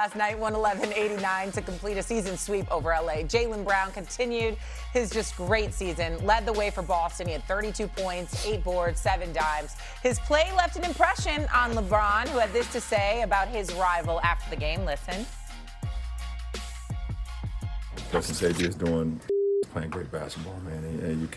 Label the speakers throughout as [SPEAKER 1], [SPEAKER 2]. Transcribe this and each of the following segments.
[SPEAKER 1] Last night, 111-89 to complete a season sweep over LA. Jaylen Brown continued his just great season, led the way for Boston. He had 32 points, 8 boards, 7 dimes. His play left an impression on LeBron, who had this to say about his rival after the game. Listen.
[SPEAKER 2] Justice AD is playing great basketball, man, and you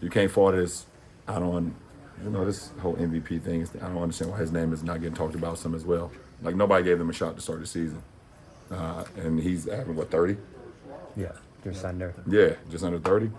[SPEAKER 2] can't fault this. This whole MVP thing. I don't understand why his name is not getting talked about some as well. Like, nobody gave them a shot to start the season. And he's having, 30?
[SPEAKER 3] Yeah, just under.
[SPEAKER 2] Yeah, just under 30?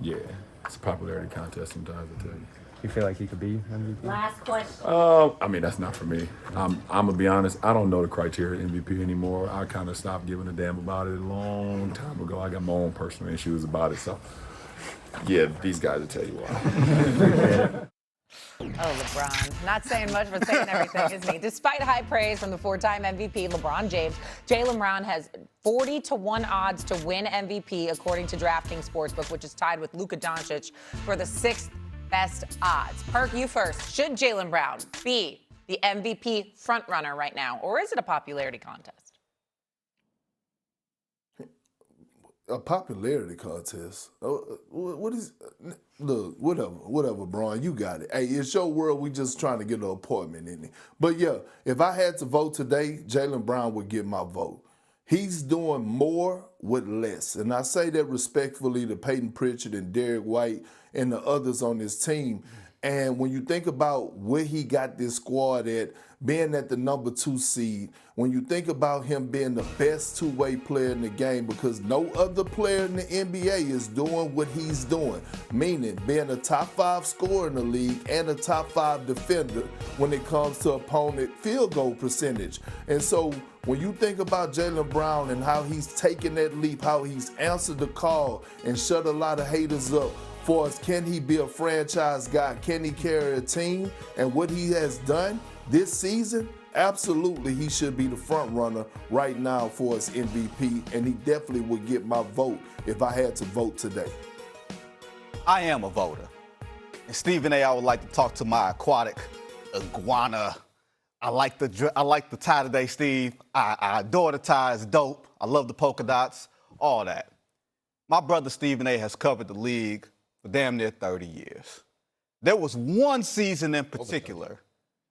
[SPEAKER 2] Yeah, it's a popularity contest sometimes, I tell you.
[SPEAKER 3] You feel like he could be MVP?
[SPEAKER 4] Last question.
[SPEAKER 2] That's not for me. I'm going to be honest, I don't know the criteria of MVP anymore. I kind of stopped giving a damn about it a long time ago. I got my own personal issues about it, so yeah, these guys will tell you why.
[SPEAKER 1] Oh, LeBron. Not saying much, but saying everything, isn't he? Despite high praise from the 4-time MVP, LeBron James, Jaylen Brown has 40-1 odds to win MVP, according to DraftKings Sportsbook, which is tied with Luka Doncic for the 6th best odds. Perk, you first. Should Jaylen Brown be the MVP frontrunner right now, or is it a popularity contest?
[SPEAKER 5] A popularity contest. What is? Look, whatever, Brian. You got it. Hey, it's your world. We just trying to get an appointment in it. But yeah, if I had to vote today, Jaylen Brown would get my vote. He's doing more with less, and I say that respectfully to Peyton Pritchard and Derek White and the others on his team. And when you think about where he got this squad at, being at the number 2 seed, when you think about him being the best two-way player in the game, because no other player in the NBA is doing what he's doing, meaning being a top 5 scorer in the league and a top 5 defender when it comes to opponent field goal percentage. And so when you think about Jaylen Brown and how he's taken that leap, how he's answered the call and shut a lot of haters up, for us, can he be a franchise guy? Can he carry a team? And what he has done this season, absolutely he should be the front runner right now for his MVP, and he definitely would get my vote if I had to vote today.
[SPEAKER 6] I am a voter. And Stephen A., I would like to talk to my aquatic iguana. I like the tie today, Steve. I adore the tie. It's dope. I love the polka dots, all that. My brother Stephen A. has covered the league for damn near 30 years. There was one season in particular,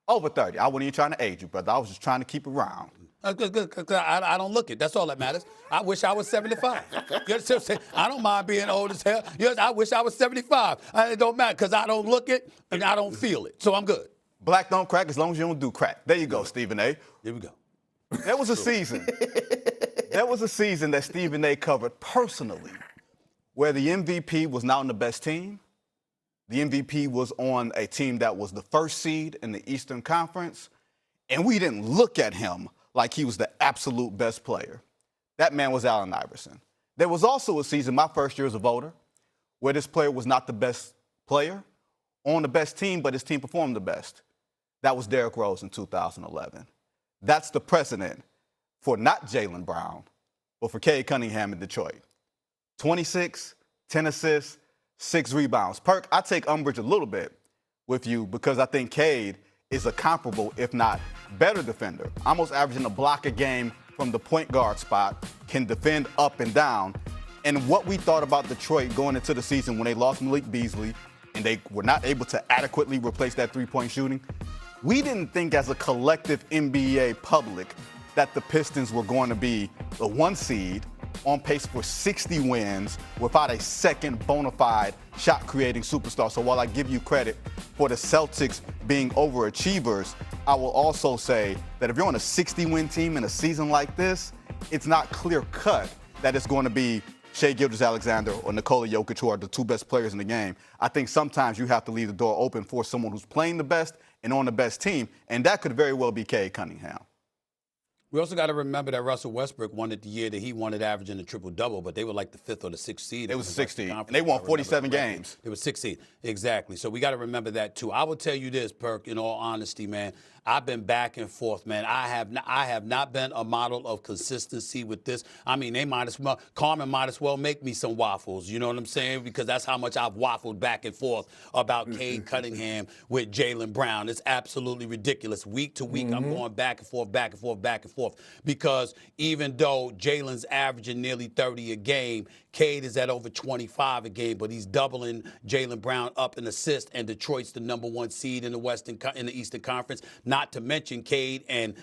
[SPEAKER 6] over 30. I wasn't even trying to age you, brother. I was just trying to keep it round.
[SPEAKER 7] Good. I don't look it. That's all that matters. I wish I was 75. You understand what I'm saying? I don't mind being old as hell. I wish I was 75. It don't matter because I don't look it and I don't feel it. So I'm good.
[SPEAKER 6] Black don't crack as long as you don't do crack. There you go, Stephen A.
[SPEAKER 7] Here we go.
[SPEAKER 6] There was a season. There was a season that Stephen A. covered personally where the MVP was not on the best team. The MVP was on a team that was the 1st seed in the Eastern Conference, and we didn't look at him like he was the absolute best player. That man was Allen Iverson. There was also a season, my first year as a voter, where this player was not the best player on the best team, but his team performed the best. That was Derrick Rose in 2011. That's the precedent for not Jaylen Brown, but for Cade Cunningham in Detroit. 26, 10 assists, 6 rebounds. Perk, I take umbrage a little bit with you because I think Cade is a comparable, if not better defender. Almost averaging a block a game from the point guard spot, can defend up and down. And what we thought about Detroit going into the season when they lost Malik Beasley and they were not able to adequately replace that three-point shooting, we didn't think as a collective NBA public that the Pistons were going to be the 1 seed on pace for 60 wins without a second bona fide shot-creating superstar. So while I give you credit for the Celtics being overachievers, I will also say that if you're on a 60-win team in a season like this, it's not clear-cut that it's going to be Shai Gilgeous-Alexander or Nikola Jokic, who are the 2 best players in the game. I think sometimes you have to leave the door open for someone who's playing the best and on the best team, and that could very well be Cade Cunningham.
[SPEAKER 7] We also got to remember that Russell Westbrook won it the year that he won it averaging a triple-double, but they were like the 5th or the 6th seed.
[SPEAKER 6] It was the 6th seed, and they won 47 games.
[SPEAKER 7] It was 6th seed, exactly. So we got to remember that, too. I will tell you this, Perk, in all honesty, man. I've been back and forth, man. I have not been a model of consistency with this. I mean, Carmen might as well make me some waffles. You know what I'm saying? Because that's how much I've waffled back and forth about Cade Cunningham with Jaylen Brown. It's absolutely ridiculous. Week to week, I'm going back and forth, back and forth, back and forth. Because even though Jaylen's averaging nearly 30 a game, Cade is at over 25 a game, but he's doubling Jaylen Brown up in assists, and Detroit's the #1 seed in the Eastern Conference. Not to mention Cade and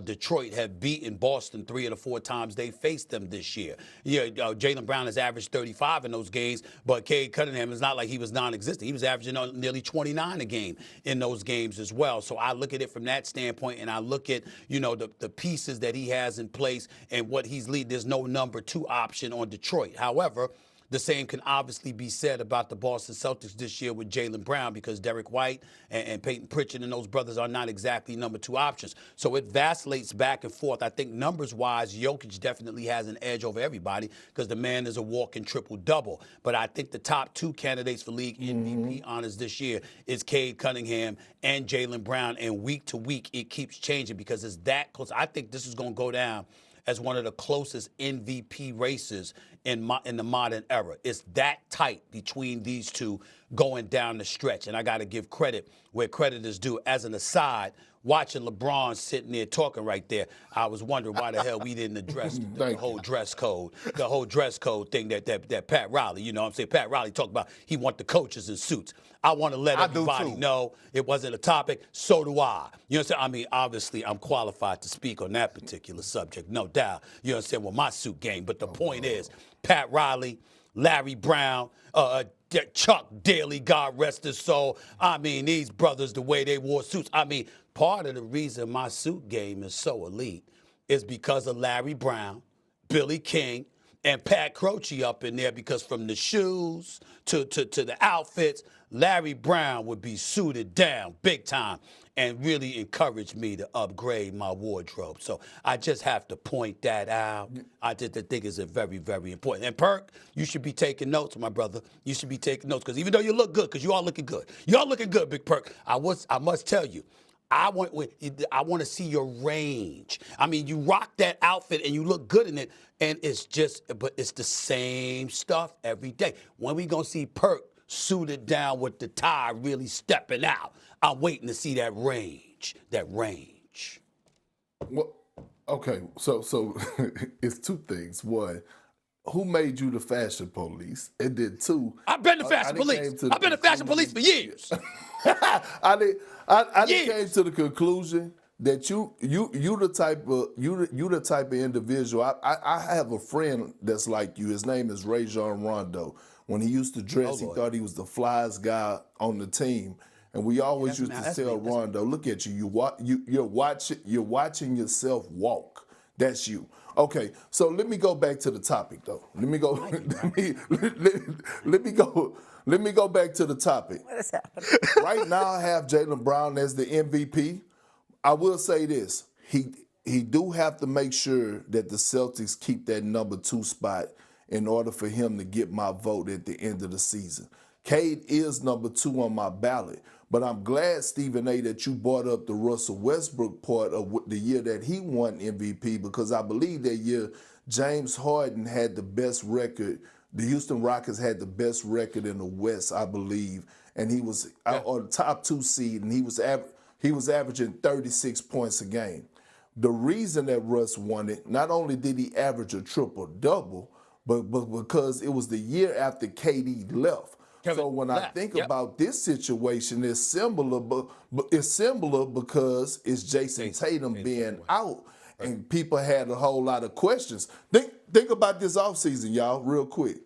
[SPEAKER 7] Detroit have beaten Boston 3 of the 4 times they faced them this year. Yeah, Jaylen Brown has averaged 35 in those games, but Cade Cunningham is not like he was non-existent. He was averaging nearly 29 a game in those games as well. So I look at it from that standpoint, and I look at the pieces that he has in place and what he's leading. There's no number 2 option on Detroit. However, the same can obviously be said about the Boston Celtics this year with Jaylen Brown, because Derek White and Peyton Pritchard and those brothers are not exactly number 2 options. So it vacillates back and forth. I think numbers-wise, Jokic definitely has an edge over everybody because the man is a walking triple-double. But I think the top 2 candidates for league MVP honors this year is Cade Cunningham and Jaylen Brown. And week to week, it keeps changing because it's that close. I think this is going to go down as one of the closest MVP races in the modern era. It's that tight between these two going down the stretch. And I got to give credit where credit is due. As an aside, watching LeBron sitting there talking right there, I was wondering why the hell we didn't address the whole dress code thing that Pat Riley, you know what I'm saying? Pat Riley talked about he want the coaches in suits. I want to let everybody know it wasn't a topic. So do I. You know what I'm saying? I mean, obviously, I'm qualified to speak on that particular subject, no doubt. You know what I'm saying? Well, my suit game. But the point is, Pat Riley, Larry Brown, Chuck Daly, God rest his soul. I mean, these brothers, the way they wore suits. I mean, part of the reason my suit game is so elite is because of Larry Brown, Billy King, and Pat Croce up in there, because from the shoes to the outfits, Larry Brown would be suited down big time and really encouraged me to upgrade my wardrobe. So I just have to point that out. I just think it's a very, very important. And Perk, you should be taking notes, my brother. You should be taking notes, because even though you look good, because you are looking good. You are looking good, Big Perk. I must tell you, I want to see your range. I mean, you rock that outfit and you look good in it, and but it's the same stuff every day. When we gonna see Perk suited down with the tie really stepping out? I'm waiting to see that range.
[SPEAKER 5] Well, okay, so it's 2 things. 1, who made you the fashion police? And then 2,
[SPEAKER 7] I've been the fashion police. I've been the fashion police for years.
[SPEAKER 5] I came to the conclusion that you the type of individual. I have a friend that's like you. His name is Rajon Rondo. When he used to dress, he thought he was the flyest guy on the team. And we always used to tell Rondo, "Look at you. You're watching yourself walk. That's you." Okay, so let me go back to the topic, though. Let me go. Let me go back to the topic.
[SPEAKER 1] What is happening?
[SPEAKER 5] Right now, I have Jaylen Brown as the MVP. I will say this: he do have to make sure that the Celtics keep that number 2 spot in order for him to get my vote at the end of the season. Cade is number 2 on my ballot, but I'm glad, Stephen A., that you brought up the Russell Westbrook part of the year that he won MVP, because I believe that year James Harden had the best record. The Houston Rockets had the best record in the West, I believe, and he was on the top 2 seed, and he was averaging 36 points a game. The reason that Russ won it, not only did he average a triple-double, but because it was the year after KD left. So when I think about this situation, it's similar because it's Jason Tatum being out, and people had a whole lot of questions. Think about this offseason, y'all, real quick.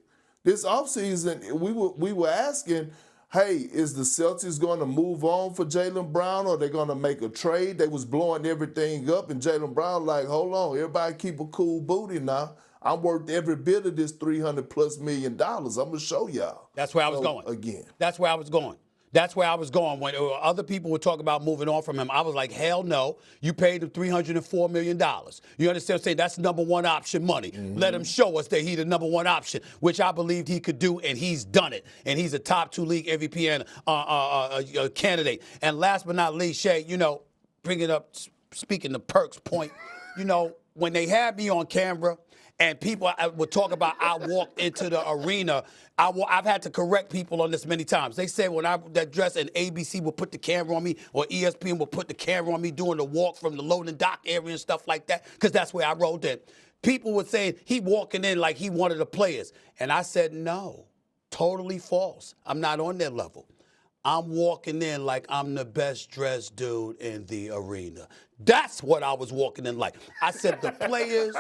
[SPEAKER 5] This offseason, we were asking, hey, is the Celtics going to move on for Jaylen Brown, or are they going to make a trade? They was blowing everything up, and Jaylen Brown like, hold on, everybody keep a cool booty now. I'm worth every bit of this $300+ million. I'm going to show y'all.
[SPEAKER 7] That's where I was going.
[SPEAKER 5] Again.
[SPEAKER 7] That's where I was going. That's where I was going. When other people would talk about moving on from him, I was like, hell no. You paid him $304 million. You understand what I'm saying? That's number one option money. Let him show us that he's the number one option, which I believed he could do, and he's done it. And he's a top 2 league MVP and candidate. And last but not least, Shay, bringing up, speaking to Perk's point, when they had me on camera, and people would talk about I walked into the arena. I've had to correct people on this many times. They say when I that dress and ABC would put the camera on me or ESPN would put the camera on me doing the walk from the loading dock area and stuff like that, because that's where I rolled in. People would say he walking in like he one of the players. And I said, no, totally false. I'm not on their level. I'm walking in like I'm the best dressed dude in the arena. That's what I was walking in like. I said the players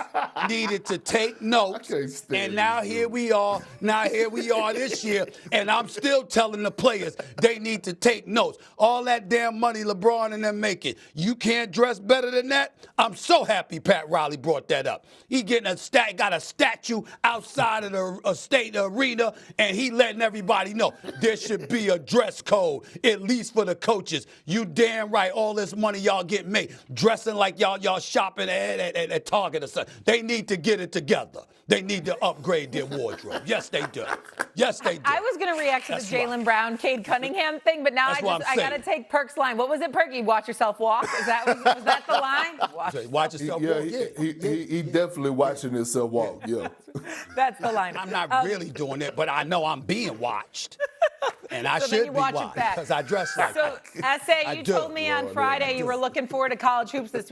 [SPEAKER 7] needed to take notes. And now here we are. Now here we are this year. And I'm still telling the players they need to take notes. All that damn money LeBron and them making. You can't dress better than that? I'm so happy Pat Riley brought that up. He got a statue outside of the state arena, and he letting everybody know there should be a dress code, at least for the coaches. You damn right, all this money y'all get made. Dressing like y'all shopping at Target or something. They need to get it together. They need to upgrade their wardrobe. Yes, they do. Yes, they do.
[SPEAKER 1] I was going to react to the Jaylen Brown, Cade Cunningham thing, but now I got to take Perk's line. What was it, Perk? You watch yourself walk? Was that the line?
[SPEAKER 7] Watch yourself walk.
[SPEAKER 5] He definitely watching himself walk. Yeah.
[SPEAKER 1] That's the line.
[SPEAKER 7] I'm not really doing it, but I know I'm being watched. And I should be watched because I dress like that.
[SPEAKER 1] So, Essay, you told me on Friday you were looking forward to college hoops this week.